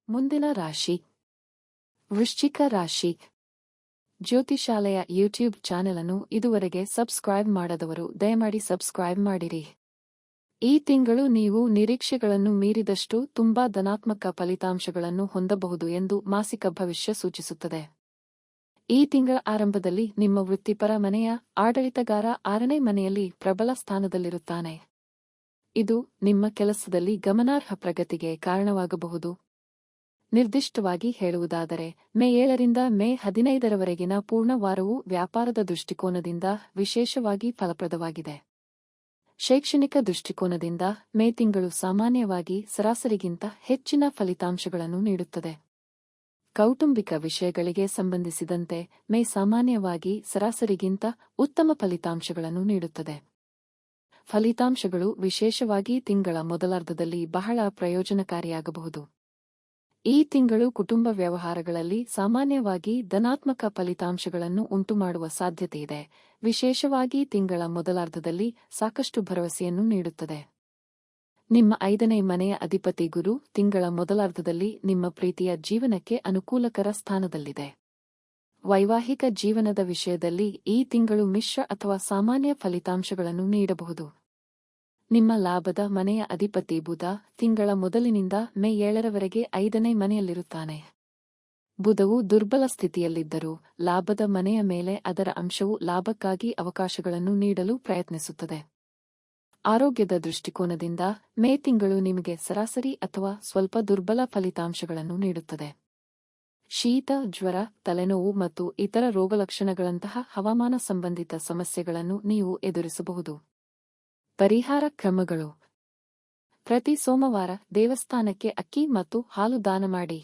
ಮುಂದಿನ ರಾಶಿ ವೃಶ್ಚಿಕ ರಾಶಿ. ಜ್ಯೋತಿಷಾಲಯ ಯೂಟ್ಯೂಬ್ ಚಾನೆಲ್ ಅನ್ನು ಇದುವರೆಗೆ ಸಬ್ಸ್ಕ್ರೈಬ್ ಮಾಡದವರು ದಯಮಾಡಿ ಸಬ್ಸ್ಕ್ರೈಬ್ ಮಾಡಿರಿ. ಈ ತಿಂಗಳು ನೀವು ನಿರೀಕ್ಷೆಗಳನ್ನು ಮೀರಿದಷ್ಟು ತುಂಬಾ ಧನಾತ್ಮಕ ಫಲಿತಾಂಶಗಳನ್ನು ಹೊಂದಬಹುದು ಎಂದು ಮಾಸಿಕ ಭವಿಷ್ಯ ಸೂಚಿಸುತ್ತದೆ. ಈ ತಿಂಗಳ ಆರಂಭದಲ್ಲಿ ನಿಮ್ಮ ವೃತ್ತಿಪರ ಮನೆಯ ಆಡಳಿತಗಾರ 6ನೇ ಮನೆಯಲ್ಲಿ ಪ್ರಬಲ ಸ್ಥಾನದಲ್ಲಿರುತ್ತಾನೆ. ಇದು ನಿಮ್ಮ ಕೆಲಸದಲ್ಲಿ ಗಮನಾರ್ಹ ಪ್ರಗತಿಗೆ ಕಾರಣವಾಗಬಹುದು. ನಿರ್ದಿಷ್ಟವಾಗಿ ಹೇಳುವುದಾದರೆ ಮೇ 7ರಿಂದ ಮೇ 15ರವರೆಗಿನ ಪೂರ್ಣ ವಾರವು ವ್ಯಾಪಾರದ ದೃಷ್ಟಿಕೋನದಿಂದ ವಿಶೇಷವಾಗಿ ಫಲಪ್ರದವಾಗಿದೆ. ಶೈಕ್ಷಣಿಕ ದೃಷ್ಟಿಕೋನದಿಂದ ಮೇ ತಿಂಗಳು ಸಾಮಾನ್ಯವಾಗಿ ಸರಾಸರಿಗಿಂತ ಹೆಚ್ಚಿನ ಫಲಿತಾಂಶಗಳನ್ನು ನೀಡುತ್ತದೆ. ಕೌಟುಂಬಿಕ ವಿಷಯಗಳಿಗೆ ಸಂಬಂಧಿಸಿದಂತೆ ಮೇ ಸಾಮಾನ್ಯವಾಗಿ ಸರಾಸರಿಗಿಂತ ಉತ್ತಮ ಫಲಿತಾಂಶಗಳನ್ನು ನೀಡುತ್ತದೆ. ಫಲಿತಾಂಶಗಳು ವಿಶೇಷವಾಗಿ ತಿಂಗಳ ಮೊದಲಾರ್ಧದಲ್ಲಿ ಬಹಳ ಪ್ರಯೋಜನಕಾರಿಯಾಗಬಹುದು. ಈ ತಿಂಗಳು ಕುಟುಂಬ ವ್ಯವಹಾರಗಳಲ್ಲಿ ಸಾಮಾನ್ಯವಾಗಿ ಧನಾತ್ಮಕ ಫಲಿತಾಂಶಗಳನ್ನು ಉಂಟುಮಾಡುವ ಸಾಧ್ಯತೆಯಿದೆ. ವಿಶೇಷವಾಗಿ ತಿಂಗಳ ಮೊದಲಾರ್ಧದಲ್ಲಿ ಸಾಕಷ್ಟು ಭರವಸೆಯನ್ನು ನೀಡುತ್ತದೆ. ನಿಮ್ಮ 5ನೇ ಮನೆಯ ಅಧಿಪತಿ ಗುರು ತಿಂಗಳ ಮೊದಲಾರ್ಧದಲ್ಲಿ ನಿಮ್ಮ ಪ್ರೀತಿಯ ಜೀವನಕ್ಕೆ ಅನುಕೂಲಕರ ಸ್ಥಾನದಲ್ಲಿದೆ. ವೈವಾಹಿಕ ಜೀವನದ ವಿಷಯದಲ್ಲಿ ಈ ತಿಂಗಳು ಮಿಶ್ರ ಅಥವಾ ಸಾಮಾನ್ಯ ಫಲಿತಾಂಶಗಳನ್ನು ನೀಡಬಹುದು. ನಿಮ್ಮ ಲಾಭದ ಮನೆಯ ಅಧಿಪತಿ ಬುಧ ತಿಂಗಳ ಮೊದಲಿನಿಂದ ಮೇ 7ರವರೆಗೆ 5ನೇ ಮನೆಯಲ್ಲಿರುತ್ತಾನೆ. ಬುಧವು ದುರ್ಬಲ ಸ್ಥಿತಿಯಲ್ಲಿದ್ದರೂ ಲಾಭದ ಮನೆಯ ಮೇಲೆ ಅದರ ಅಂಶವು ಲಾಭಕ್ಕಾಗಿ ಅವಕಾಶಗಳನ್ನು ನೀಡಲು ಪ್ರಯತ್ನಿಸುತ್ತದೆ. ಆರೋಗ್ಯದ ದೃಷ್ಟಿಕೋನದಿಂದ ಮೇ ತಿಂಗಳು ನಿಮಗೆ ಸರಾಸರಿ ಅಥವಾ ಸ್ವಲ್ಪ ದುರ್ಬಲ ಫಲಿತಾಂಶಗಳನ್ನು ನೀಡುತ್ತದೆ. ಶೀತ, ಜ್ವರ, ತಲೆನೋವು ಮತ್ತು ಇತರ ರೋಗಲಕ್ಷಣಗಳಂತಹ ಹವಾಮಾನ ಸಂಬಂಧಿತ ಸಮಸ್ಯೆಗಳನ್ನು ನೀವು ಎದುರಿಸಬಹುದು. ಪರಿಹಾರ ಕ್ರಮಗಳು: ಪ್ರತಿ ಸೋಮವಾರ ದೇವಸ್ಥಾನಕ್ಕೆ ಅಕ್ಕಿ ಮತ್ತು ಹಾಲು ದಾನ ಮಾಡಿ.